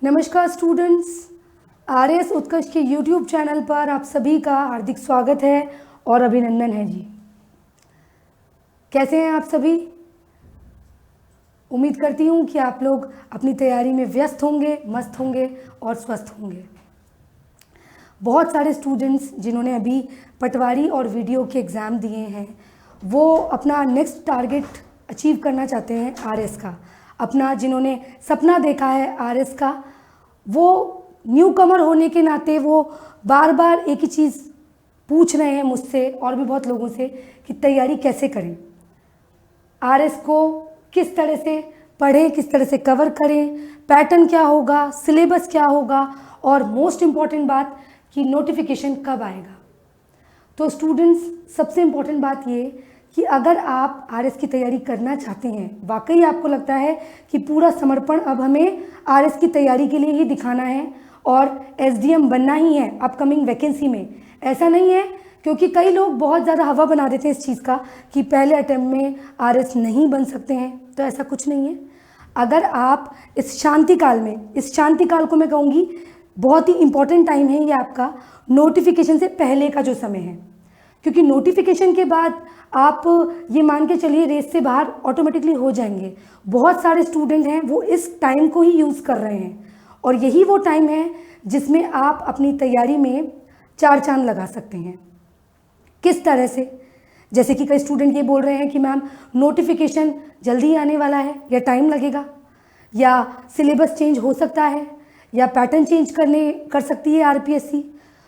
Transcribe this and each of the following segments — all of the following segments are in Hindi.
नमस्कार स्टूडेंट्स, आरएस उत्कर्ष के यूट्यूब चैनल पर आप सभी का हार्दिक स्वागत है और अभिनंदन है जी। कैसे हैं आप सभी? उम्मीद करती हूँ कि आप लोग अपनी तैयारी में व्यस्त होंगे, मस्त होंगे और स्वस्थ होंगे। बहुत सारे स्टूडेंट्स जिन्होंने अभी पटवारी और वीडियो के एग्ज़ाम दिए हैं वो अपना नेक्स्ट टारगेट अचीव करना चाहते हैं आरएस का। अपना जिन्होंने सपना देखा है आरएस का, वो न्यू कमर होने के नाते वो बार बार एक ही चीज़ पूछ रहे हैं मुझसे और भी बहुत लोगों से कि तैयारी कैसे करें, आरएस को किस तरह से पढ़ें, किस तरह से कवर करें, पैटर्न क्या होगा, सिलेबस क्या होगा और मोस्ट इम्पॉर्टेंट बात कि नोटिफिकेशन कब आएगा। तो स्टूडेंट्स, सबसे इम्पॉर्टेंट बात ये कि अगर आप आरएस की तैयारी करना चाहते हैं, वाकई आपको लगता है कि पूरा समर्पण अब हमें आरएस की तैयारी के लिए ही दिखाना है और एसडीएम बनना ही है अपकमिंग वैकेंसी में, ऐसा नहीं है, क्योंकि कई लोग बहुत ज़्यादा हवा बना देते हैं इस चीज़ का कि पहले अटेम्प्ट में आरएस नहीं बन सकते हैं, तो ऐसा कुछ नहीं है। अगर आप इस शांति काल में, इस शांति काल को मैं कहूँगी बहुत ही इम्पॉर्टेंट टाइम है ये आपका, नोटिफिकेशन से पहले का जो समय है, क्योंकि नोटिफिकेशन के बाद आप ये मान के चलिए रेस से बाहर ऑटोमेटिकली हो जाएंगे। बहुत सारे स्टूडेंट हैं वो इस टाइम को ही यूज़ कर रहे हैं और यही वो टाइम है जिसमें आप अपनी तैयारी में चार चांद लगा सकते हैं। किस तरह से? जैसे कि कई स्टूडेंट ये बोल रहे हैं कि मैम नोटिफिकेशन जल्दी आने वाला है या टाइम लगेगा, या सिलेबस चेंज हो सकता है, या पैटर्न चेंज कर सकती है आरपीएससी।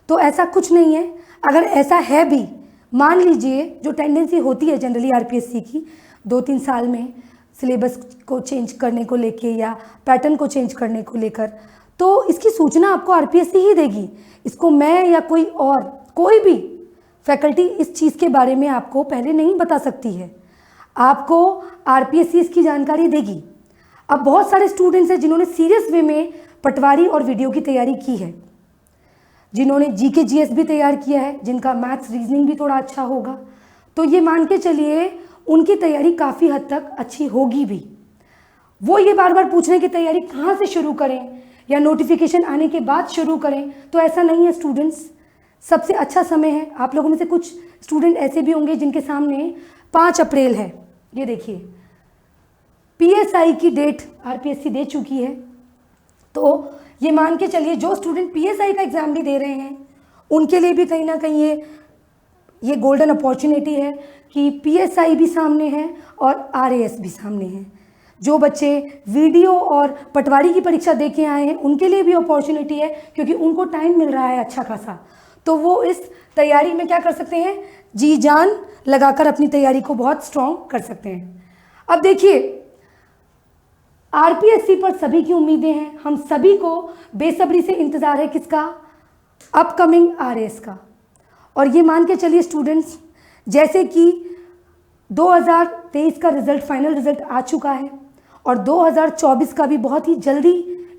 तो ऐसा कुछ नहीं है। अगर ऐसा है भी, मान लीजिए, जो टेंडेंसी होती है जनरली आरपीएससी की 2-3 साल में सिलेबस को चेंज करने को लेके या पैटर्न को चेंज करने को लेकर, तो इसकी सूचना आपको आरपीएससी ही देगी। इसको मैं या कोई भी फैकल्टी इस चीज़ के बारे में आपको पहले नहीं बता सकती है, आपको आरपीएससी इसकी जानकारी देगी। अब बहुत सारे स्टूडेंट्स हैं जिन्होंने सीरियस वे में पटवारी और वीडियो की तैयारी की है, जिन्होंने जीके जीएस भी तैयार किया है, जिनका मैथ्स रीजनिंग भी थोड़ा अच्छा होगा, तो ये मान के चलिए उनकी तैयारी काफ़ी हद तक अच्छी होगी भी। वो ये बार बार पूछ रहे हैं कि तैयारी कहाँ से शुरू करें या नोटिफिकेशन आने के बाद शुरू करें, तो ऐसा नहीं है स्टूडेंट्स। सबसे अच्छा समय है, आप लोगों में से कुछ स्टूडेंट ऐसे भी होंगे जिनके सामने 5 अप्रैल है, ये देखिए पीएसआई की डेट आरपीएससी दे चुकी है। तो ये मान के चलिए जो स्टूडेंट पीएसआई का एग्ज़ाम भी दे रहे हैं उनके लिए भी कहीं ना कहीं ये गोल्डन अपॉर्चुनिटी है कि पीएसआई भी सामने है और आरएएस भी सामने है। जो बच्चे वीडियो और पटवारी की परीक्षा दे के आए हैं उनके लिए भी अपॉर्चुनिटी है, क्योंकि उनको टाइम मिल रहा है अच्छा खासा, तो वो इस तैयारी में क्या कर सकते हैं, जी जान लगाकर अपनी तैयारी को बहुत स्ट्रॉन्ग कर सकते हैं। अब देखिए, आरपीएससी पर सभी की उम्मीदें हैं, हम सभी को बेसब्री से इंतज़ार है किसका, अपकमिंग आरएएस का। और ये मान के चलिए स्टूडेंट्स, जैसे कि 2023 का रिज़ल्ट, फाइनल रिज़ल्ट आ चुका है और 2024 का भी बहुत ही जल्दी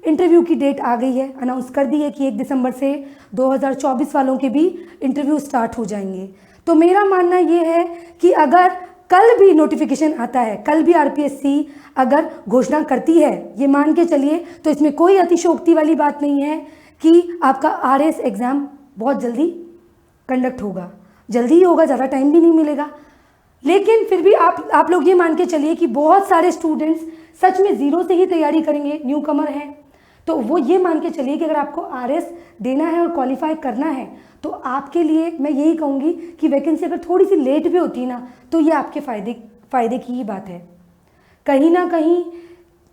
इंटरव्यू की डेट आ गई है, अनाउंस कर दी है कि 1 दिसंबर से 2024 वालों के भी इंटरव्यू स्टार्ट हो जाएंगे। तो मेरा मानना ये है कि अगर कल भी नोटिफिकेशन आता है, कल भी आरपीएससी अगर घोषणा करती है, ये मान के चलिए, तो इसमें कोई अतिशयोक्ति वाली बात नहीं है कि आपका आरएएस एग्ज़ाम बहुत जल्दी कंडक्ट होगा, जल्दी ही होगा, ज़्यादा टाइम भी नहीं मिलेगा। लेकिन फिर भी आप लोग ये मान के चलिए कि बहुत सारे स्टूडेंट्स सच में ज़ीरो से ही तैयारी करेंगे, न्यू कमर हैं, तो वो ये मान के चलिए कि अगर आपको आरएएस देना है और क्वालिफाई करना है तो आपके लिए मैं यही कहूँगी कि वैकेंसी अगर थोड़ी सी लेट भी होती ना तो ये आपके फ़ायदे की ही बात है। कहीं ना कहीं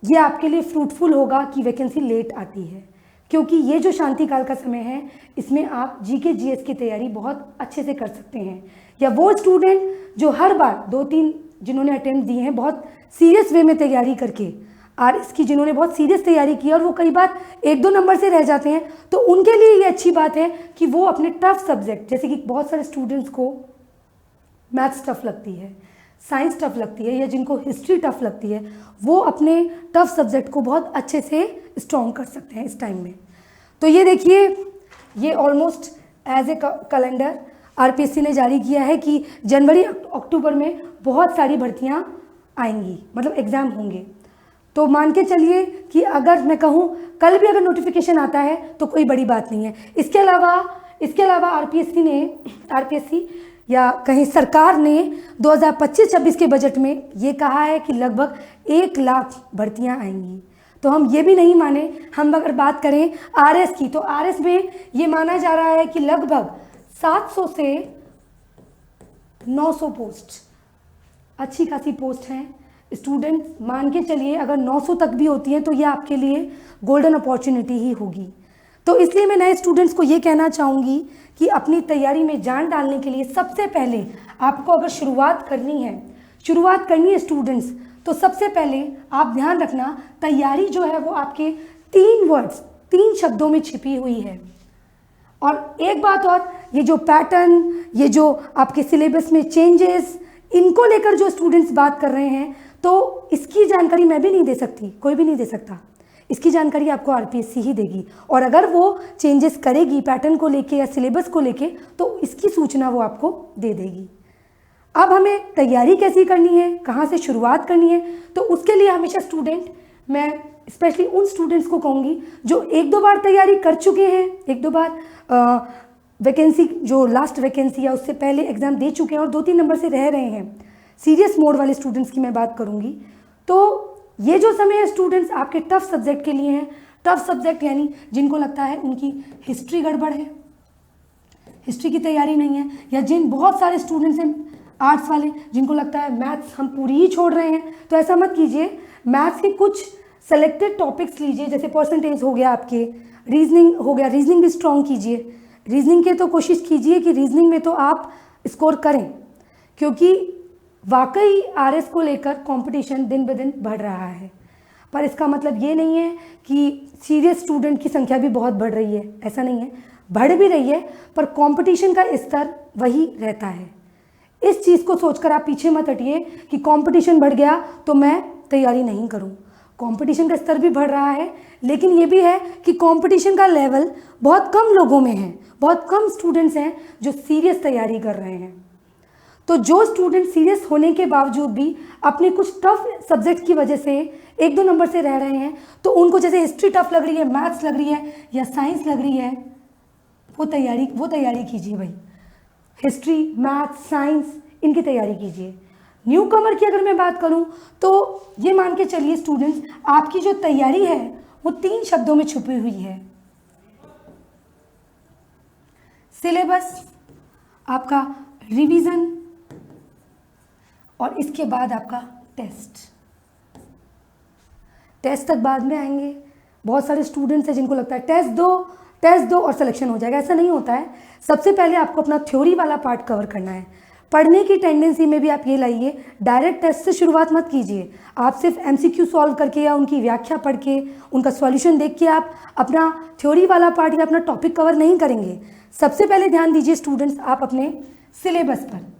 ये आपके लिए फ्रूटफुल होगा कि वैकेंसी लेट आती है, क्योंकि ये जो शांति काल का समय है इसमें आप जीके जीएस की तैयारी बहुत अच्छे से कर सकते हैं। या वो स्टूडेंट जो हर बार 2-3 जिन्होंने अटेम्प्ट दिए हैं बहुत सीरियस वे में तैयारी करके, और इसकी जिन्होंने बहुत सीरियस तैयारी की और वो कई बार 1-2 नंबर से रह जाते हैं, तो उनके लिए ये अच्छी बात है कि वो अपने टफ सब्जेक्ट, जैसे कि बहुत सारे स्टूडेंट्स को मैथ्स टफ लगती है, साइंस टफ लगती है, या जिनको हिस्ट्री टफ लगती है, वो अपने टफ सब्जेक्ट को बहुत अच्छे से स्ट्रॉन्ग कर सकते हैं इस टाइम में। तो ये देखिए, ये almost as a calendar RPSC ने जारी किया है कि जनवरी अक्टूबर में बहुत सारी भर्तियां आएंगी, मतलब एग्ज़ाम होंगे। तो मान के चलिए कि अगर मैं कहूँ कल भी अगर नोटिफिकेशन आता है तो कोई बड़ी बात नहीं है। इसके अलावा आरपीएससी या कहीं सरकार ने 2025-26 के बजट में ये कहा है कि लगभग 1 लाख भर्तियां आएंगी। तो हम ये भी नहीं माने, हम अगर बात करें आरएस की, तो आरएस में ये माना जा रहा है कि लगभग 700 से 900 पोस्ट, अच्छी खासी पोस्ट हैं। स्टूडेंट मान के चलिए अगर 900 तक भी होती हैं तो ये आपके लिए गोल्डन अपॉर्चुनिटी ही होगी। तो इसलिए मैं नए स्टूडेंट्स को ये कहना चाहूँगी कि अपनी तैयारी में जान डालने के लिए सबसे पहले आपको अगर शुरुआत करनी है स्टूडेंट्स, तो सबसे पहले आप ध्यान रखना तैयारी जो है वो आपके 3 शब्दों में छिपी हुई है। और एक बात और, ये जो पैटर्न, ये जो आपके सिलेबस में चेंजेस, इनको लेकर जो स्टूडेंट्स बात कर रहे हैं, तो इसकी जानकारी मैं भी नहीं दे सकती, कोई भी नहीं दे सकता। इसकी जानकारी आपको आरपीएससी ही देगी, और अगर वो चेंजेस करेगी पैटर्न को लेके या सिलेबस को लेके, तो इसकी सूचना वो आपको दे देगी। अब हमें तैयारी कैसी करनी है, कहाँ से शुरुआत करनी है, तो उसके लिए हमेशा मैं स्पेशली उन स्टूडेंट्स को कहूँगी जो 1-2 बार तैयारी कर चुके हैं, 1-2 बार वैकेंसी, जो लास्ट वैकेंसी या उससे पहले एग्ज़ाम दे चुके हैं और 2-3 नंबर से रह रहे हैं, सीरियस मोड वाले स्टूडेंट्स की मैं बात करूँगी। तो ये जो समय है स्टूडेंट्स आपके टफ सब्जेक्ट के लिए हैं। टफ सब्जेक्ट यानी जिनको लगता है उनकी हिस्ट्री गड़बड़ है, हिस्ट्री की तैयारी नहीं है, या जिन बहुत सारे स्टूडेंट्स हैं आर्ट्स वाले जिनको लगता है मैथ्स हम पूरी ही छोड़ रहे हैं, तो ऐसा मत कीजिए। मैथ्स के कुछ सेलेक्टेड टॉपिक्स लीजिए, जैसे परसेंटेज हो गया, आपके रीजनिंग हो गया, रीजनिंग भी स्ट्रॉन्ग कीजिए। रीजनिंग के तो कोशिश कीजिए कि रीजनिंग में तो आप स्कोर करें, क्योंकि वाकई आरएस को लेकर कंपटीशन दिन ब दिन बढ़ रहा है। पर इसका मतलब ये नहीं है कि सीरियस स्टूडेंट की संख्या भी बहुत बढ़ रही है, ऐसा नहीं है, बढ़ भी रही है, पर कंपटीशन का स्तर वही रहता है। इस चीज़ को सोचकर आप पीछे मत हटिए कि कंपटीशन बढ़ गया तो मैं तैयारी नहीं करूं। कंपटीशन का स्तर भी बढ़ रहा है, लेकिन ये भी है कि कंपटीशन का लेवल बहुत कम लोगों में है, बहुत कम स्टूडेंट्स हैं जो सीरियस तैयारी कर रहे हैं। तो जो स्टूडेंट सीरियस होने के बावजूद भी अपने कुछ टफ सब्जेक्ट की वजह से 1-2 नंबर से रह रहे हैं, तो उनको जैसे हिस्ट्री टफ लग रही है, मैथ्स लग रही है या साइंस लग रही है, वो तैयारी कीजिए भाई। हिस्ट्री, मैथ्स, साइंस, इनकी तैयारी कीजिए। न्यू कमर की अगर मैं बात करूं तो ये मान के चलिए स्टूडेंट्स, आपकी जो तैयारी है वो 3 शब्दों में छुपी हुई है। सिलेबस, आपका रिवीजन, और इसके बाद आपका टेस्ट तक बाद में आएंगे। बहुत सारे स्टूडेंट्स हैं जिनको लगता है टेस्ट दो और सिलेक्शन हो जाएगा, ऐसा नहीं होता है। सबसे पहले आपको अपना थ्योरी वाला पार्ट कवर करना है। पढ़ने की टेंडेंसी में भी आप ये लाइए, डायरेक्ट टेस्ट से शुरुआत मत कीजिए। आप सिर्फ एमसीक्यू सॉल्व करके या उनकी व्याख्या पढ़ के, उनका सॉल्यूशन देख के आप अपना थ्योरी वाला पार्ट या अपना टॉपिक कवर नहीं करेंगे। सबसे पहले ध्यान दीजिए स्टूडेंट्स आप अपने सिलेबस पर।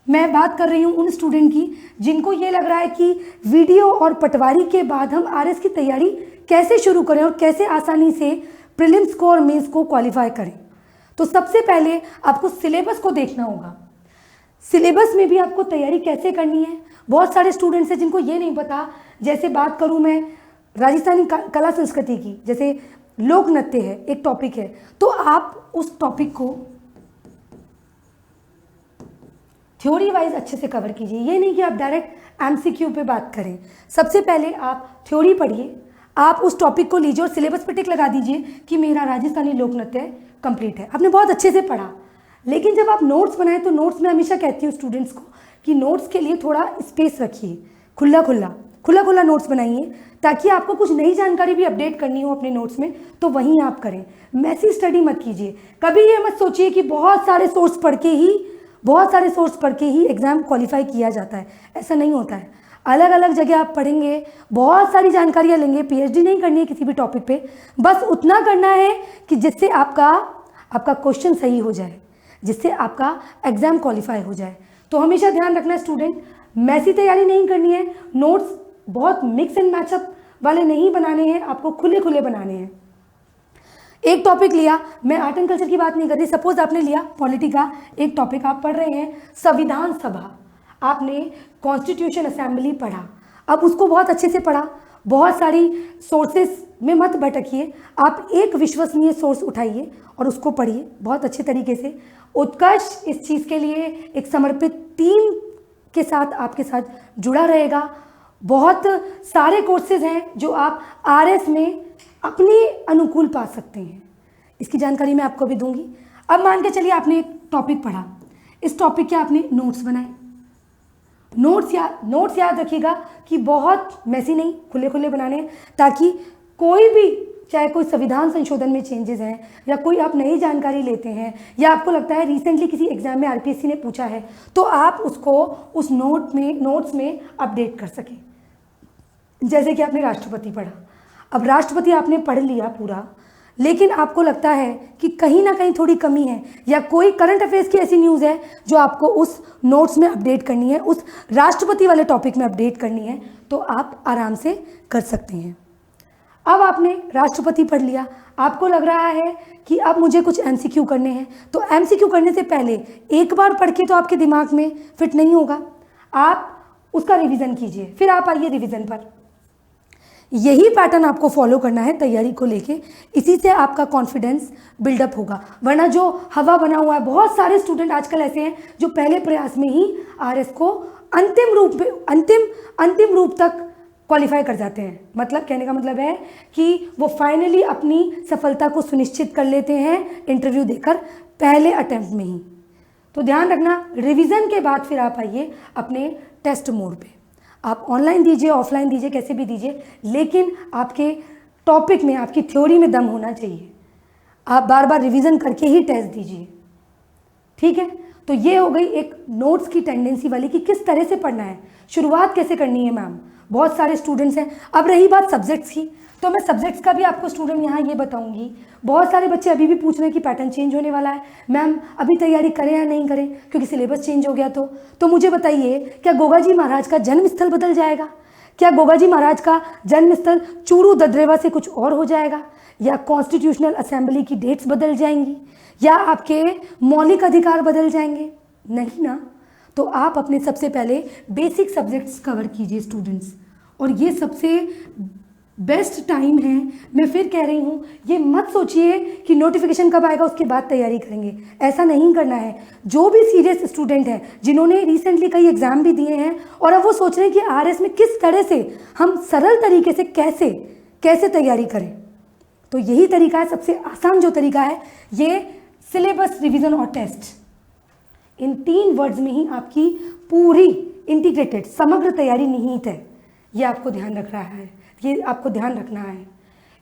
मैं बात कर रही हूँ उन स्टूडेंट की जिनको ये लग रहा है कि वीडियो और पटवारी के बाद हम आरएस की तैयारी कैसे शुरू करें और कैसे आसानी से प्रीलिम्स को और मेंस को क्वालिफाई करें। तो सबसे पहले आपको सिलेबस को देखना होगा। सिलेबस में भी आपको तैयारी कैसे करनी है। बहुत सारे स्टूडेंट्स हैं जिनको ये नहीं पता। जैसे बात करूँ मैं राजस्थानी कला संस्कृति की, जैसे लोक नृत्य है, एक टॉपिक है, तो आप उस टॉपिक को थ्योरी वाइज अच्छे से कवर कीजिए। ये नहीं कि आप डायरेक्ट एमसीक्यू पे बात करें। सबसे पहले आप थ्योरी पढ़िए, आप उस टॉपिक को लीजिए और सिलेबस पे टिक लगा दीजिए कि मेरा राजस्थानी लोक नृत्य कंप्लीट है। आपने बहुत अच्छे से पढ़ा। लेकिन जब आप नोट्स बनाएं तो नोट्स में हमेशा कहती हूँ स्टूडेंट्स को कि नोट्स के लिए थोड़ा स्पेस रखिए, खुला नोट्स बनाइए, ताकि आपको कुछ नई जानकारी भी अपडेट करनी हो अपने नोट्स में तो वहीं आप करें। मैसी स्टडी मत कीजिए। कभी ये मत सोचिए कि बहुत सारे सोर्स पढ़ के ही एग्ज़ाम क्वालिफाई किया जाता है। ऐसा नहीं होता है। अलग अलग जगह आप पढ़ेंगे, बहुत सारी जानकारियाँ लेंगे। पीएचडी नहीं करनी है किसी भी टॉपिक पे, बस उतना करना है कि जिससे आपका क्वेश्चन सही हो जाए, जिससे आपका एग्ज़ाम क्वालिफाई हो जाए। तो हमेशा ध्यान रखना स्टूडेंट, मैसी तैयारी नहीं करनी है। नोट्स बहुत मिक्स एंड मैचअप वाले नहीं बनाने हैं, आपको खुले बनाने हैं। एक टॉपिक लिया, मैं आर्ट एंड कल्चर की बात नहीं कर रही, सपोज आपने लिया पॉलिटी का एक टॉपिक, आप पढ़ रहे हैं संविधान सभा, आपने कॉन्स्टिट्यूशन असेंबली पढ़ा, अब उसको बहुत अच्छे से पढ़ा बहुत सारी सोर्सेस में मत भटकिए, आप एक विश्वसनीय सोर्स उठाइए और उसको पढ़िए बहुत अच्छे तरीके से। उत्कर्ष इस चीज़ के लिए एक समर्पित टीम के साथ आपके साथ जुड़ा रहेगा। बहुत सारे कोर्सेज हैं जो आप आरएस में अपने अनुकूल पा सकते हैं, इसकी जानकारी मैं आपको भी दूंगी। अब मान के चलिए आपने एक टॉपिक पढ़ा, इस टॉपिक के आपने नोट्स बनाए। नोट्स याद रखिएगा कि बहुत मैसी नहीं, खुले खुले बनाने हैं, ताकि कोई भी, चाहे कोई संविधान संशोधन में चेंजेस हैं या कोई आप नई जानकारी लेते हैं या आपको लगता है रिसेंटली किसी एग्जाम में आरपीएससी ने पूछा है, तो आप उसको उस नोट्स में अपडेट कर सकें। जैसे कि आपने राष्ट्रपति पढ़ा, अब राष्ट्रपति आपने पढ़ लिया पूरा, लेकिन आपको लगता है कि कहीं ना कहीं थोड़ी कमी है या कोई करंट अफेयर्स की ऐसी न्यूज़ है जो आपको उस नोट्स में अपडेट करनी है, उस राष्ट्रपति वाले टॉपिक में अपडेट करनी है, तो आप आराम से कर सकते हैं। अब आपने राष्ट्रपति पढ़ लिया, आपको लग रहा है कि अब मुझे कुछ एमसीक्यू करने हैं, तो एमसीक्यू करने से पहले एक बार पढ़ के तो आपके दिमाग में फिट नहीं होगा, आप उसका रिवीजन कीजिए, फिर आप आइए रिवीजन पर। यही पैटर्न आपको फॉलो करना है तैयारी को लेके, इसी से आपका कॉन्फिडेंस बिल्डअप होगा। वरना जो हवा बना हुआ है, बहुत सारे स्टूडेंट आजकल ऐसे हैं जो पहले प्रयास में ही आरएस को अंतिम रूप तक क्वालिफाई कर जाते हैं। मतलब कहने का मतलब है कि वो फाइनली अपनी सफलता को सुनिश्चित कर लेते हैं इंटरव्यू देकर पहले अटेम्प्ट में ही। तो ध्यान रखना, रिवीजन के बाद फिर आप आइए अपने टेस्ट मोड पे। आप ऑनलाइन दीजिए, ऑफलाइन दीजिए, कैसे भी दीजिए, लेकिन आपके टॉपिक में, आपकी थ्योरी में दम होना चाहिए। आप बार बार रिवीजन करके ही टेस्ट दीजिए, ठीक है। तो ये हो गई एक नोट्स की टेंडेंसी वाली कि किस तरह से पढ़ना है, शुरुआत कैसे करनी है मैम। बहुत सारे स्टूडेंट्स हैं। अब रही बात सब्जेक्ट्स की, तो मैं सब्जेक्ट्स का भी आपको स्टूडेंट यहाँ ये बताऊंगी। बहुत सारे बच्चे अभी भी पूछ रहे हैं कि पैटर्न चेंज होने वाला है, मैम अभी तैयारी करें या नहीं करें क्योंकि सिलेबस चेंज हो गया। तो मुझे बताइए, क्या गोगा जी महाराज का जन्म स्थल बदल जाएगा? क्या गोगा जी महाराज का जन्म स्थल चूरू ददरेवा से कुछ और हो जाएगा? या कॉन्स्टिट्यूशनल असेंबली की डेट्स बदल जाएंगी? या आपके मौलिक अधिकार बदल जाएंगे? नहीं ना। तो आप अपने सबसे पहले बेसिक सब्जेक्ट्स कवर कीजिए स्टूडेंट्स, और ये सबसे बेस्ट टाइम है। मैं फिर कह रही हूँ, ये मत सोचिए कि नोटिफिकेशन कब आएगा उसके बाद तैयारी करेंगे, ऐसा नहीं करना है। जो भी सीरियस स्टूडेंट हैं, जिन्होंने रिसेंटली कई एग्जाम भी दिए हैं और अब वो सोच रहे हैं कि आरएस में किस तरह से हम सरल तरीके से कैसे तैयारी करें, तो यही तरीका है, सबसे आसान जो तरीका है, ये सिलेबस, रिविजन और टेस्ट। इन 3 वर्ड्स में ही आपकी पूरी इंटीग्रेटेड समग्र तैयारी निहित है। ये आपको ध्यान रखना है।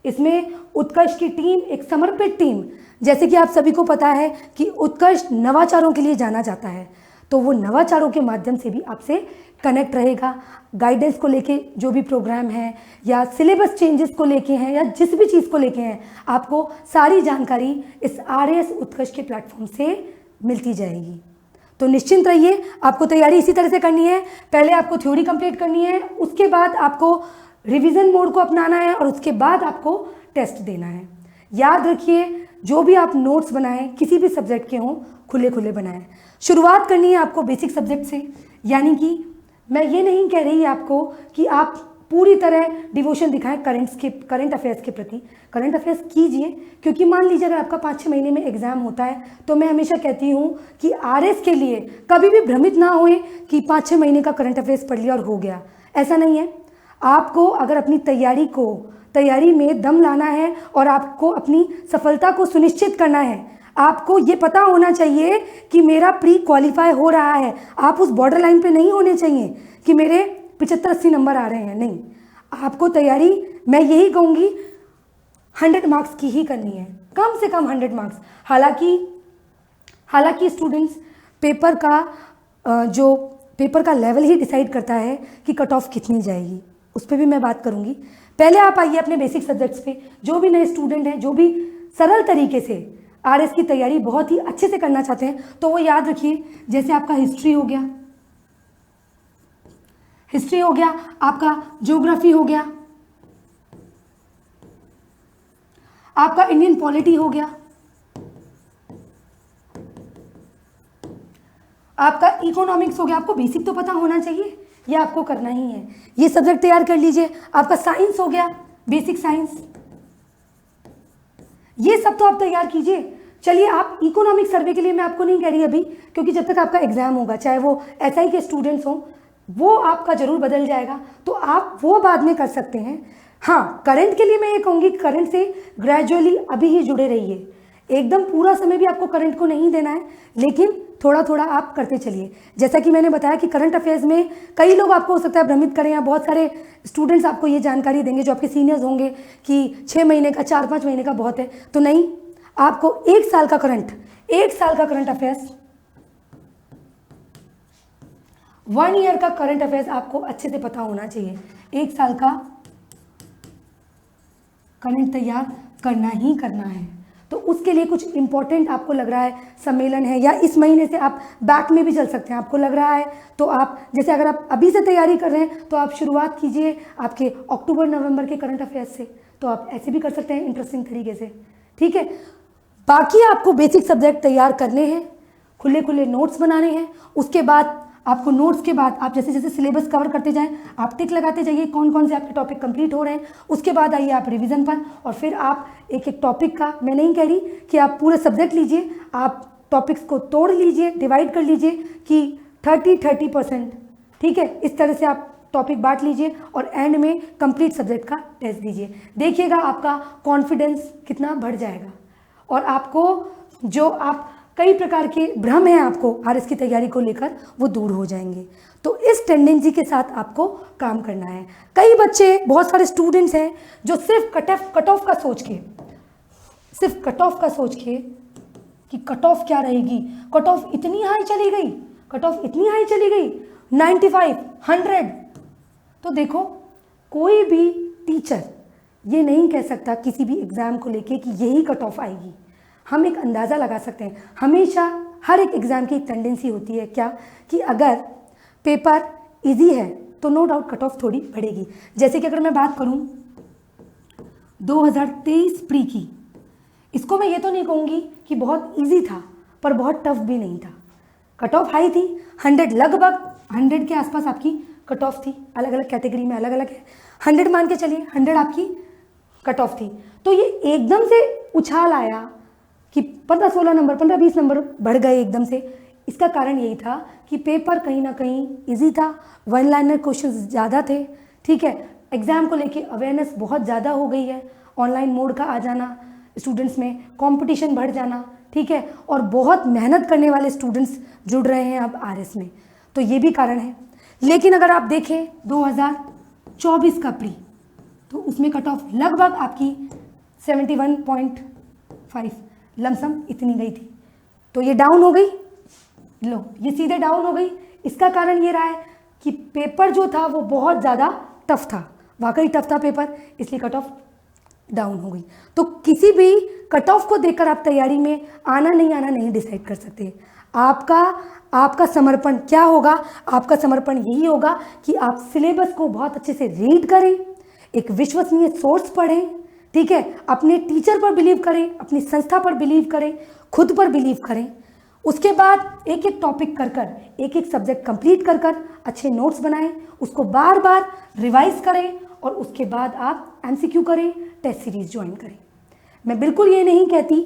इसमें उत्कर्ष की टीम एक समर्पित टीम, जैसे कि आप सभी को पता है कि उत्कर्ष नवाचारों के लिए जाना जाता है, तो वो नवाचारों के माध्यम से भी आपसे कनेक्ट रहेगा। गाइडेंस को लेके जो भी प्रोग्राम है या सिलेबस चेंजेस को लेके हैं या जिस भी चीज़ को लेके हैं, आपको सारी जानकारी इस आरएस उत्कर्ष के प्लेटफॉर्म से मिलती जाएगी। तो निश्चिंत रहिए, आपको तैयारी इसी तरह से करनी है। पहले आपको थ्योरी कंप्लीट करनी है, उसके बाद आपको रिवीजन मोड को अपनाना है और उसके बाद आपको टेस्ट देना है। याद रखिए, जो भी आप नोट्स बनाएं किसी भी सब्जेक्ट के हों, खुले खुले बनाएं। शुरुआत करनी है आपको बेसिक सब्जेक्ट से, यानी कि मैं ये नहीं कह रही आपको कि आप पूरी तरह डिवोशन दिखाएं करंट अफेयर्स के प्रति। करंट अफेयर्स कीजिए, क्योंकि मान लीजिए अगर आपका 5-6 महीने में एग्जाम होता है, तो मैं हमेशा कहती हूँ कि आरएस के लिए कभी भी भ्रमित ना होए कि 5-6 महीने का करंट अफेयर्स पढ़ लिया और हो गया। ऐसा नहीं है। आपको अगर अपनी तैयारी में दम लाना है और आपको अपनी सफलता को सुनिश्चित करना है, आपको ये पता होना चाहिए कि मेरा प्री क्वालिफाई हो रहा है। आप उस बॉर्डर लाइन पे नहीं होने चाहिए कि मेरे 75-80 नंबर आ रहे हैं, नहीं। आपको तैयारी, मैं यही कहूँगी, 100 मार्क्स की ही करनी है, कम से कम 100 मार्क्स। हालांकि स्टूडेंट्स, पेपर का लेवल ही डिसाइड करता है कि कट ऑफ कितनी जाएगी, उस पर भी मैं बात करूँगी। पहले आप आइए अपने बेसिक सब्जेक्ट्स पे। जो भी नए स्टूडेंट हैं, जो भी सरल तरीके से आरएस की तैयारी बहुत ही अच्छे से करना चाहते हैं, तो वो याद रखिए, जैसे आपका हिस्ट्री हो गया, आपका ज्योग्राफी हो गया, आपका इंडियन पॉलिटी हो गया, आपका इकोनॉमिक्स हो गया। आपको बेसिक तो पता होना चाहिए ये आपको करना ही है। ये सब्जेक्ट तैयार कर लीजिए। आपका साइंस हो गया, बेसिक साइंस, ये सब तो आप तैयार कीजिए। चलिए, आप इकोनॉमिक सर्वे के लिए मैं आपको नहीं कह रही अभी, क्योंकि जब तक आपका एग्जाम होगा, चाहे वो एसआई के स्टूडेंट्स हों, वो आपका जरूर बदल जाएगा, तो आप वो बाद में कर सकते हैं। हाँ, करंट के लिए मैं ये कहूँगी, करंट से ग्रेजुअली अभी ही जुड़े रहिए। एकदम पूरा समय भी आपको करंट को नहीं देना है, लेकिन थोड़ा थोड़ा आप करते चलिए। जैसा कि मैंने बताया कि करंट अफेयर्स में कई लोग आपको हो सकता है भ्रमित करें, या बहुत सारे स्टूडेंट्स आपको ये जानकारी देंगे जो आपके सीनियर्स होंगे कि 6 महीने का, 4-5 महीने का बहुत है। तो नहीं, आपको 1 साल का करंट अफेयर्स, 1 ईयर का करंट अफेयर्स आपको अच्छे से पता होना चाहिए। 1 साल का करंट तैयार करना ही करना है। तो उसके लिए कुछ इंपॉर्टेंट आपको लग रहा है सम्मेलन है, या इस महीने से आप बैक में भी चल सकते हैं, आपको लग रहा है तो आप, जैसे अगर आप अभी से तैयारी कर रहे हैं तो आप शुरुआत कीजिए आपके अक्टूबर-नवंबर के करंट अफेयर्स से। तो आप ऐसे भी कर सकते हैं इंटरेस्टिंग तरीके से, ठीक है। बाकी आपको बेसिक सब्जेक्ट तैयार करने हैं, खुले खुले नोट्स बनाने हैं। उसके बाद आपको नोट्स के बाद आप जैसे जैसे सिलेबस कवर करते जाएं, आप टिक लगाते जाइए कौन कौन से आपके टॉपिक कंप्लीट हो रहे हैं। उसके बाद आइए आप रिवीजन पर, और फिर आप एक एक टॉपिक का, मैं नहीं कह रही कि आप पूरे सब्जेक्ट लीजिए, आप टॉपिक्स को तोड़ लीजिए, डिवाइड कर लीजिए कि 30-30%, ठीक है। इस तरह से आप टॉपिक बांट लीजिए और एंड में कंप्लीट सब्जेक्ट का टेस्ट दीजिए। देखिएगा आपका कॉन्फिडेंस कितना बढ़ जाएगा, और आपको जो आप कई प्रकार के भ्रम हैं आपको आरएस की तैयारी को लेकर, वो दूर हो जाएंगे। तो इस टेंडेंसी के साथ आपको काम करना है। कई बच्चे, बहुत सारे स्टूडेंट्स हैं जो सिर्फ कट ऑफ का सोच के कि कट ऑफ क्या रहेगी, कट ऑफ इतनी हाई चली गई, 95, 100। तो देखो, कोई भी टीचर ये नहीं कह सकता किसी भी एग्जाम को लेके कि यही कट ऑफ आएगी। हम एक अंदाज़ा लगा सकते हैं। हमेशा हर एक एग्ज़ाम की एक टेंडेंसी होती है क्या, कि अगर पेपर इजी है तो नो डाउट कट ऑफ थोड़ी बढ़ेगी। जैसे कि अगर मैं बात करूं 2023 प्री की, इसको मैं ये तो नहीं कहूँगी कि बहुत इजी था, पर बहुत टफ भी नहीं था। कट ऑफ हाई थी, 100, लगभग 100 के आसपास आपकी कट ऑफ थी। अलग अलग कैटेगरी में अलग अलग है, 100 मान के चलिए, 100 आपकी कट ऑफ थी। तो ये एकदम से उछाल आया कि 15-16 नंबर, 15-20 नंबर बढ़ गए एकदम से। इसका कारण यही था कि पेपर कहीं ना कहीं इजी था, 1 लाइनर क्वेश्चंस ज़्यादा थे, ठीक है। एग्ज़ाम को लेके अवेयरनेस बहुत ज़्यादा हो गई है, ऑनलाइन मोड का आ जाना, स्टूडेंट्स में कंपटीशन बढ़ जाना, ठीक है, और बहुत मेहनत करने वाले स्टूडेंट्स जुड़ रहे हैं अब आरएस में, तो ये भी कारण है। लेकिन अगर आप देखें 2024 का प्री, तो उसमें कट ऑफ लगभग आपकी 71.5 लमसम इतनी गई थी। तो ये डाउन हो गई, लो ये सीधे डाउन हो गई। इसका कारण ये रहा है कि पेपर जो था वो बहुत ज़्यादा टफ था, वाकई टफ था पेपर, इसलिए कट ऑफ डाउन हो गई। तो किसी भी कट ऑफ को देखकर आप तैयारी में आना नहीं डिसाइड कर सकते। आपका समर्पण क्या होगा? आपका समर्पण यही होगा कि आप सिलेबस को बहुत अच्छे से रीड करें, एक विश्वसनीय सोर्स पढ़ें, ठीक है, अपने टीचर पर बिलीव करें, अपनी संस्था पर बिलीव करें, खुद पर बिलीव करें। उसके बाद एक एक टॉपिक कर एक एक सब्जेक्ट कंप्लीट कर अच्छे नोट्स बनाएं, उसको बार बार रिवाइज करें, और उसके बाद आप एमसीक्यू करें, टेस्ट सीरीज ज्वाइन करें। मैं बिल्कुल ये नहीं कहती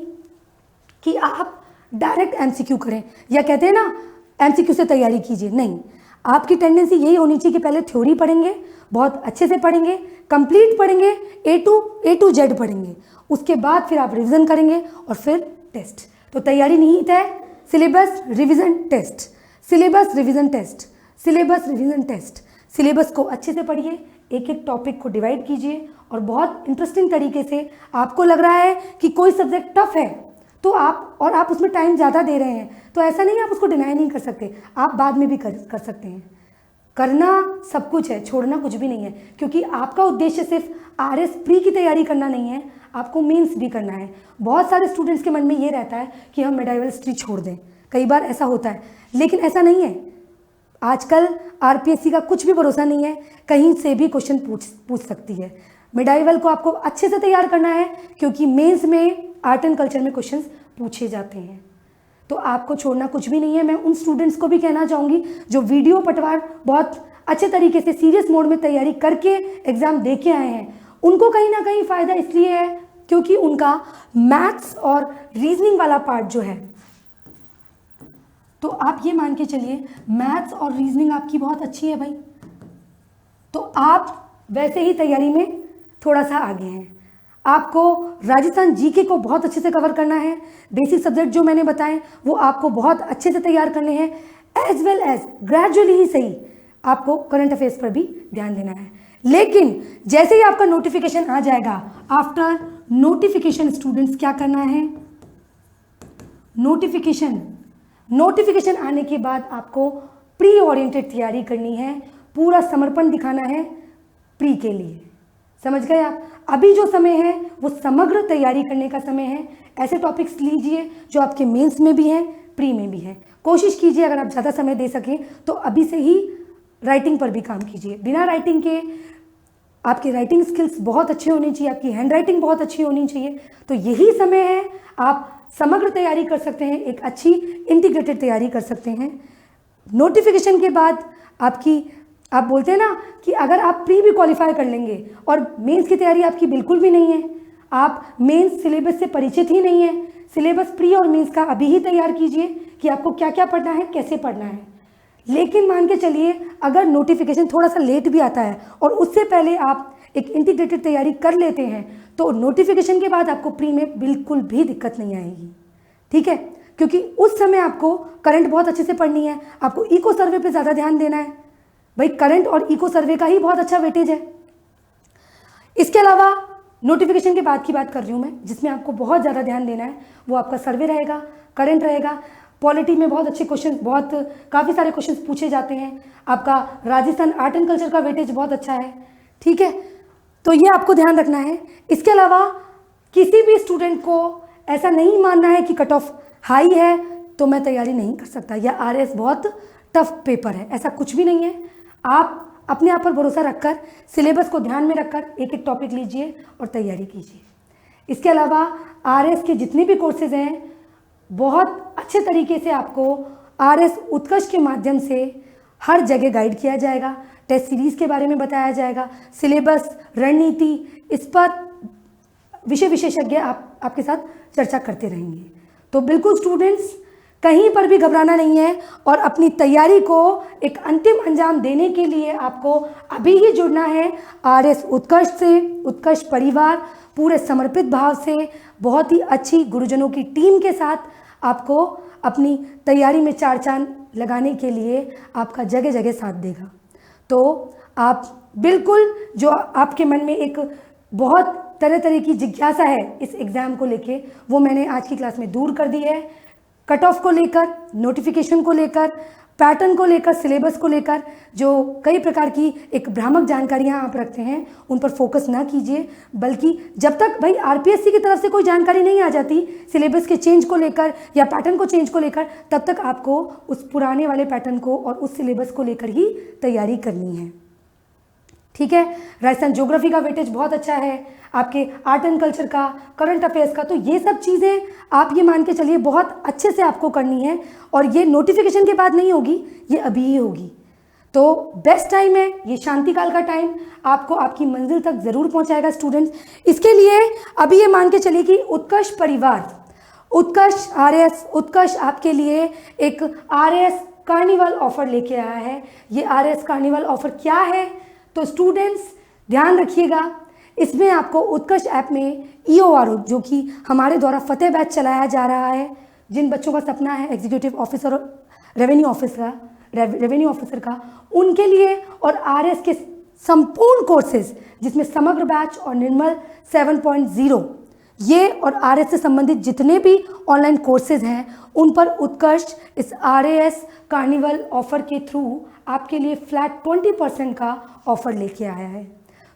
कि आप डायरेक्ट एमसीक्यू करें, या कहते हैं ना एमसीक्यू से तैयारी कीजिए, नहीं। आपकी टेंडेंसी यही होनी चाहिए कि पहले थ्योरी पढ़ेंगे, बहुत अच्छे से पढ़ेंगे, कंप्लीट पढ़ेंगे, ए टू जेड पढ़ेंगे, उसके बाद फिर आप रिवीजन करेंगे और फिर टेस्ट। तो तैयारी निहित है syllabus revision test, syllabus revision test, syllabus revision test. Syllabus को अच्छे से पढ़िए, एक एक टॉपिक को डिवाइड कीजिए, और बहुत इंटरेस्टिंग तरीके से, आपको लग रहा है कि कोई सब्जेक्ट टफ है तो आप उसमें टाइम ज़्यादा दे रहे हैं, तो ऐसा नहीं, आप उसको डिनाई नहीं कर सकते, आप बाद में भी कर सकते हैं। करना सब कुछ है, छोड़ना कुछ भी नहीं है, क्योंकि आपका उद्देश्य सिर्फ आरएस प्री की तैयारी करना नहीं है, आपको मेंस भी करना है। बहुत सारे स्टूडेंट्स के मन में ये रहता है कि हम मिडाइवल हिस्ट्री छोड़ दें, कई बार ऐसा होता है, लेकिन ऐसा नहीं है। आजकल आरपीएससी का कुछ भी भरोसा नहीं है, कहीं से भी क्वेश्चन पूछ सकती है। मिडाइवल को आपको अच्छे से तैयार करना है, क्योंकि मेंस में आर्ट एंड कल्चर में क्वेश्चंस पूछे जाते हैं, तो आपको छोड़ना कुछ भी नहीं है। मैं उन स्टूडेंट्स को भी कहना चाहूँगी जो वीडियो पटवार बहुत अच्छे तरीके से सीरियस मोड में तैयारी करके एग्ज़ाम दे के आए हैं, उनको कहीं ना कहीं फ़ायदा इसलिए है क्योंकि उनका मैथ्स और रीजनिंग वाला पार्ट जो है, तो आप ये मान के चलिए मैथ्स और रीजनिंग आपकी बहुत अच्छी है भाई, तो आप वैसे ही तैयारी में थोड़ा सा आगे हैं। आपको राजस्थान जीके को बहुत अच्छे से कवर करना है, बेसिक सब्जेक्ट जो मैंने बताए वो आपको बहुत अच्छे से तैयार करने हैं, एज वेल एज ग्रेजुअली ही सही आपको करंट अफेयर्स पर भी ध्यान देना है। लेकिन जैसे ही आपका नोटिफिकेशन आ जाएगा, आफ्टर नोटिफिकेशन स्टूडेंट्स क्या करना है, नोटिफिकेशन आने के बाद आपको प्री ओरिएंटेड तैयारी करनी है, पूरा समर्पण दिखाना है प्री के लिए। समझ गए आप? अभी जो समय है वो समग्र तैयारी करने का समय है। ऐसे टॉपिक्स लीजिए जो आपके मेंस में भी हैं, प्री में भी हैं। कोशिश कीजिए अगर आप ज़्यादा समय दे सकें तो अभी से ही राइटिंग पर भी काम कीजिए। बिना राइटिंग के आपकी राइटिंग स्किल्स बहुत अच्छे होनी चाहिए, आपकी हैंड राइटिंग बहुत अच्छी होनी चाहिए। तो यही समय है, आप समग्र तैयारी कर सकते हैं, एक अच्छी इंटीग्रेटेड तैयारी कर सकते हैं। नोटिफिकेशन के बाद आप बोलते हैं ना कि अगर आप प्री भी क्वालिफाई कर लेंगे और मेंस की तैयारी आपकी बिल्कुल भी नहीं है, आप मेंस सिलेबस से परिचित ही नहीं है, सिलेबस प्री और मेंस का अभी ही तैयार कीजिए कि आपको क्या क्या पढ़ना है, कैसे पढ़ना है। लेकिन मान के चलिए अगर नोटिफिकेशन थोड़ा सा लेट भी आता है और उससे पहले आप एक इंटीग्रेटेड तैयारी कर लेते हैं तो नोटिफिकेशन के बाद आपको प्री में बिल्कुल भी दिक्कत नहीं आएगी। ठीक है? क्योंकि उस समय आपको करंट बहुत अच्छे से पढ़नी है, आपको इको सर्वे पे ज़्यादा ध्यान देना है। भाई करंट और इको सर्वे का ही बहुत अच्छा वेटेज है। इसके अलावा नोटिफिकेशन के बाद की बात कर रही हूँ मैं, जिसमें आपको बहुत ज़्यादा ध्यान देना है, वो आपका सर्वे रहेगा, करंट रहेगा। पॉलिटी में बहुत अच्छे क्वेश्चन, काफ़ी सारे क्वेश्चन पूछे जाते हैं। आपका राजस्थान आर्ट एंड कल्चर का वेटेज बहुत अच्छा है। ठीक है? तो ये आपको ध्यान रखना है। इसके अलावा किसी भी स्टूडेंट को ऐसा नहीं मानना है कि कट ऑफ हाई है तो मैं तैयारी नहीं कर सकता या आरएस बहुत टफ पेपर है, ऐसा कुछ भी नहीं है। आप अपने आप पर भरोसा रखकर, सिलेबस को ध्यान में रखकर एक एक टॉपिक लीजिए और तैयारी कीजिए। इसके अलावा आरएस के जितने भी कोर्सेज हैं, बहुत अच्छे तरीके से आपको आरएस उत्कर्ष के माध्यम से हर जगह गाइड किया जाएगा। टेस्ट सीरीज़ के बारे में बताया जाएगा, सिलेबस, रणनीति, इस पर विषय विशेषज्ञ आपके साथ चर्चा करते रहेंगे। तो बिल्कुल स्टूडेंट्स, कहीं पर भी घबराना नहीं है और अपनी तैयारी को एक अंतिम अंजाम देने के लिए आपको अभी ही जुड़ना है आरएस उत्कर्ष से, उत्कर्ष परिवार पूरे समर्पित भाव से, बहुत ही अच्छी गुरुजनों की टीम के साथ आपको अपनी तैयारी में चार चांद लगाने के लिए आपका जगह जगह साथ देगा। तो आप बिल्कुल, जो आपके मन में एक बहुत तरह की जिज्ञासा है इस एग्ज़ाम को लेके, वो मैंने आज की क्लास में दूर कर दी है। कट ऑफ को लेकर, नोटिफिकेशन को लेकर, पैटर्न को लेकर, सिलेबस को लेकर जो कई प्रकार की एक भ्रामक जानकारियां आप रखते हैं, उन पर फोकस ना कीजिए, बल्कि जब तक भाई आरपीएससी की तरफ से कोई जानकारी नहीं आ जाती सिलेबस के चेंज को लेकर या पैटर्न को चेंज को लेकर, तब तक आपको उस पुराने वाले पैटर्न को और उस सिलेबस को लेकर ही तैयारी करनी है। ठीक है? राजस्थान ज्योग्राफी का वेटेज बहुत अच्छा है, आपके आर्ट एंड कल्चर का, करंट अफेयर्स का, तो ये सब चीज़ें आप ये मान के चलिए बहुत अच्छे से आपको करनी है और ये नोटिफिकेशन के बाद नहीं होगी, ये अभी ही होगी। तो बेस्ट टाइम है ये, शांति काल का टाइम आपको आपकी मंजिल तक ज़रूर पहुंचाएगा स्टूडेंट्स। इसके लिए अभी ये मान के चलिए कि उत्कर्ष परिवार, उत्कर्ष आरएस, उत्कर्ष आपके लिए एक आरएस कार्निवल ऑफर लेके आया है। ये आरएस कार्निवल ऑफर क्या है? तो स्टूडेंट्स ध्यान रखिएगा, इसमें आपको उत्कर्ष ऐप में ईओआरओ, जो कि हमारे द्वारा फतेह बैच चलाया जा रहा है, जिन बच्चों का सपना है एग्जीक्यूटिव ऑफिसर और रेवेन्यू ऑफिसर का, उनके लिए और आरएस के संपूर्ण कोर्सेज, जिसमें समग्र बैच और निर्मल 7.0, ये और आरएस से संबंधित जितने भी ऑनलाइन कोर्सेज हैं, उन पर उत्कर्ष इस आरएस कार्निवल ऑफर के थ्रू आपके लिए फ्लैट 20% का ऑफर लेके आया है।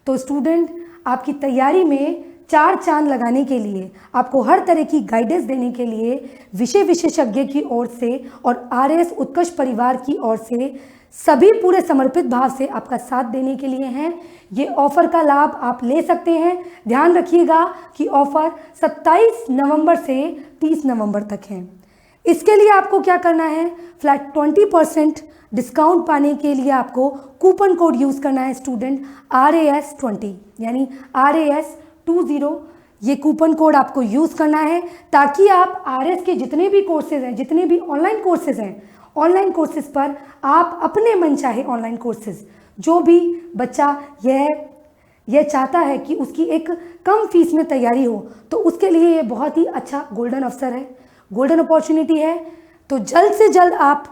तो स्टूडेंट, आपकी तैयारी में चार चांद लगाने के लिए, आपको हर तरह की गाइडेंस देने के लिए विषय विशेषज्ञ की ओर से और आरएस उत्कर्ष परिवार की ओर से सभी पूरे समर्पित भाव से आपका साथ देने के लिए हैं। ये ऑफर का लाभ आप ले सकते हैं। ध्यान रखिएगा कि ऑफर 27 नवंबर से 30 नवंबर तक है। इसके लिए आपको क्या करना है, फ्लैट 20% डिस्काउंट पाने के लिए आपको कूपन कोड यूज़ करना है स्टूडेंट RAS20, यानी RAS20। ये कूपन कोड आपको यूज़ करना है ताकि आप RS के जितने भी कोर्सेज हैं, जितने भी ऑनलाइन कोर्सेज हैं, ऑनलाइन कोर्सेज पर आप अपने मन चाहे ऑनलाइन कोर्सेज, जो भी बच्चा यह चाहता है कि उसकी एक कम फीस में तैयारी हो, तो उसके लिए ये बहुत ही अच्छा गोल्डन अवसर है, गोल्डन अपॉर्चुनिटी है। तो जल्द से जल्द आप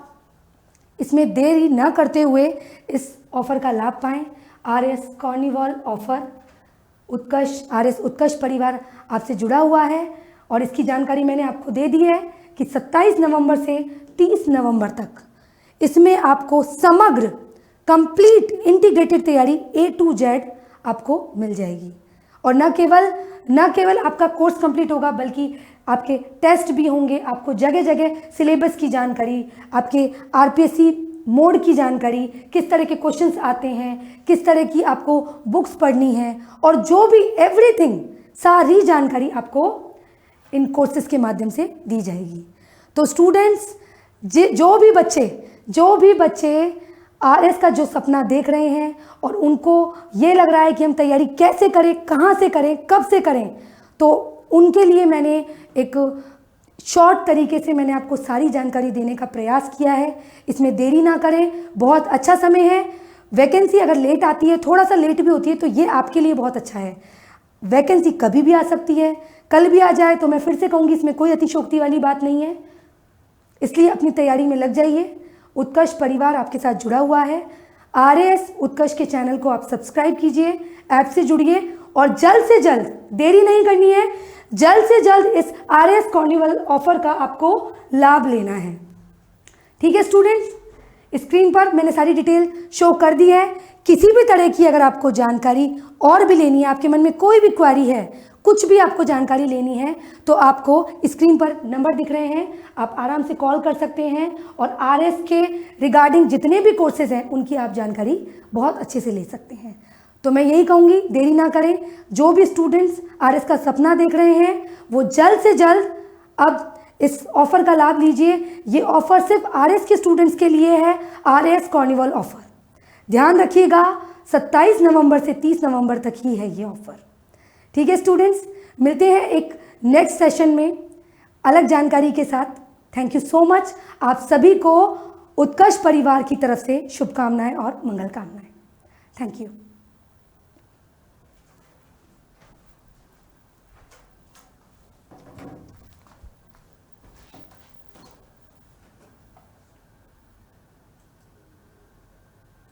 इसमें देरी न करते हुए इस ऑफ़र का लाभ पाएँ। RS कार्निवल ऑफ़र RS उत्कर्ष परिवार आपसे जुड़ा हुआ है और इसकी जानकारी मैंने आपको दे दी है कि 27 नवंबर से 30 नवंबर तक इसमें आपको समग्र कंप्लीट इंटीग्रेटेड तैयारी A to Z आपको मिल जाएगी। और न केवल आपका कोर्स कंप्लीट होगा, बल्कि आपके टेस्ट भी होंगे, आपको जगह जगह सिलेबस की जानकारी, आपके RPSC मोड की जानकारी, किस तरह के क्वेश्चंस आते हैं, किस तरह की आपको बुक्स पढ़नी है, और जो भी एवरीथिंग सारी जानकारी आपको इन कोर्सेज के माध्यम से दी जाएगी। तो स्टूडेंट्स, जो भी बच्चे RS का जो सपना देख रहे हैं और उनको ये लग रहा है कि हम तैयारी कैसे करें, कहाँ से करें, कब से करें, तो उनके लिए मैंने एक शॉर्ट तरीके से मैंने आपको सारी जानकारी देने का प्रयास किया है। इसमें देरी ना करें, बहुत अच्छा समय है। वैकेंसी अगर लेट आती है, थोड़ा सा लेट भी होती है, तो ये आपके लिए बहुत अच्छा है। वैकेंसी कभी भी आ सकती है, कल भी आ जाए, तो मैं फिर से कहूँगी इसमें कोई अतिशयोक्ति वाली बात नहीं है। इसलिए अपनी तैयारी में लग जाइए। उत्कर्ष परिवार आपके साथ जुड़ा हुआ है। RS उत्कर्ष के चैनल को आप सब्सक्राइब कीजिए, ऐप से जुड़िए और जल्द से जल्द, देरी नहीं करनी है, जल्द से जल्द इस RS कार्निवल ऑफर का आपको लाभ लेना है। ठीक है स्टूडेंट्स, स्क्रीन पर मैंने सारी डिटेल शो कर दी है। किसी भी तरह की अगर आपको जानकारी और भी लेनी है, आपके मन में कोई भी क्वेरी है, कुछ भी आपको जानकारी लेनी है, तो आपको स्क्रीन पर नंबर दिख रहे हैं, आप आराम से कॉल कर सकते हैं और RS के रिगार्डिंग जितने भी कोर्सेज हैं उनकी आप जानकारी बहुत अच्छे से ले सकते हैं। तो मैं यही कहूँगी, देरी ना करें। जो भी स्टूडेंट्स RS का सपना देख रहे हैं वो जल्द से जल्द अब इस ऑफ़र का लाभ लीजिए। ये ऑफ़र सिर्फ RS के स्टूडेंट्स के लिए है, RS कार्निवल ऑफ़र। ध्यान रखिएगा, 27 नवंबर से 30 नवंबर तक ही है ये ऑफ़र। ठीक है स्टूडेंट्स, मिलते हैं एक नेक्स्ट सेशन में अलग जानकारी के साथ। Thank you so much. आप सभी को उत्कर्ष परिवार की तरफ से शुभकामनाएं और मंगल कामनाएं। Thank you.